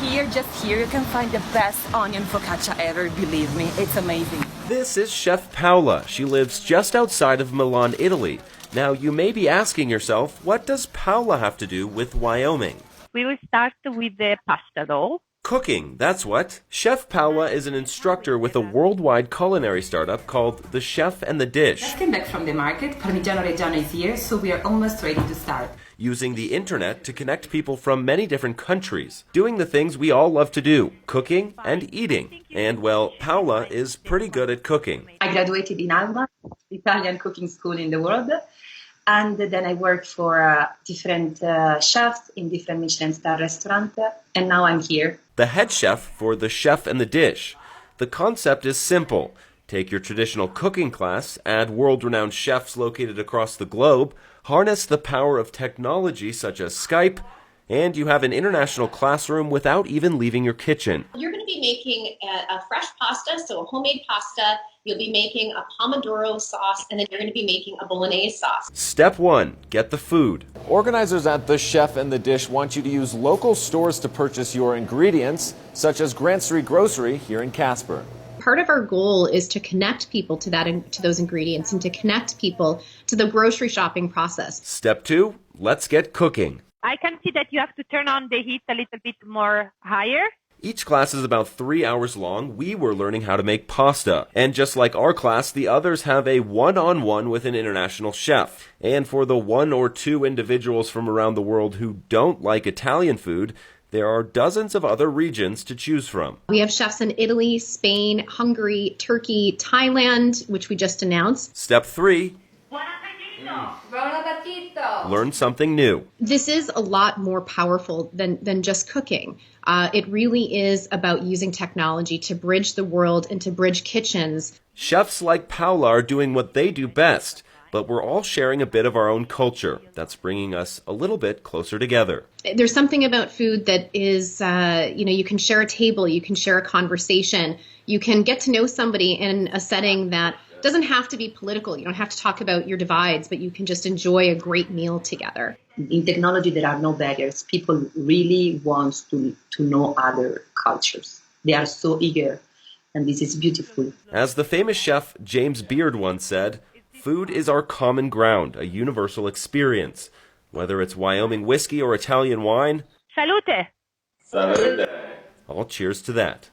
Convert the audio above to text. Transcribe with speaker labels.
Speaker 1: here, you can find the best onion focaccia ever, believe me. It's amazing.
Speaker 2: This is Chef Paola. She lives just outside of Milan, Italy. Now, you may be asking yourself, what does Paola have to do with Wyoming?
Speaker 3: We will start with the pasta dough.
Speaker 2: Cooking, that's what. Chef Paola is an instructor with a worldwide culinary startup called The Chef and the Dish.
Speaker 1: Just came back from the market. Parmigiano Reggiano is here, so we are almost ready to start.
Speaker 2: Using the internet to connect people from many different countries, doing the things we all love to do, cooking and eating. And, well, Paola is pretty good at cooking.
Speaker 1: I graduated in Alba, Italian cooking school in the world. And then I worked for different chefs in different Michelin star restaurants. And now I'm here.
Speaker 2: The head chef for The Chef and the Dish. The concept is simple. Take your traditional cooking class, add world-renowned chefs located across the globe, harness the power of technology such as Skype, and you have an international classroom without even leaving your kitchen.
Speaker 4: You're going to be making a fresh pasta, so a homemade pasta. You'll be making a pomodoro sauce, and then you're going to be making a bolognese sauce.
Speaker 2: Step 1. Get the food.
Speaker 5: Organizers at The Chef and the Dish want you to use local stores to purchase your ingredients, such as Grant Street Grocery here in Casper.
Speaker 6: Part of our goal is to connect people to those ingredients and to connect people to the grocery shopping process.
Speaker 2: Step 2. Let's get cooking.
Speaker 3: I can see that you have to turn on the heat a little bit more higher.
Speaker 2: Each class is about 3 hours long. We were learning how to make pasta. And just like our class, the others have a one-on-one with an international chef. And for the 1 or 2 individuals from around the world who don't like Italian food, there are dozens of other regions to choose from.
Speaker 6: We have chefs in Italy, Spain, Hungary, Turkey, Thailand, which we just announced.
Speaker 2: Step 3. Learn something new.
Speaker 6: This is a lot more powerful than just cooking. It really is about using technology to bridge the world and to bridge kitchens.
Speaker 2: Chefs like Paola are doing what they do best, but we're all sharing a bit of our own culture that's bringing us a little bit closer together.
Speaker 6: There's something about food that is, you can share a table, you can share a conversation, you can get to know somebody in a setting that doesn't have to be political. You don't have to talk about your divides, but you can just enjoy a great meal together.
Speaker 1: In technology, there are no barriers. People really want to know other cultures. They are so eager, and this is beautiful.
Speaker 2: As the famous chef James Beard once said, food is our common ground, a universal experience. Whether it's Wyoming whiskey or Italian wine,
Speaker 3: Salute!
Speaker 2: all cheers to that.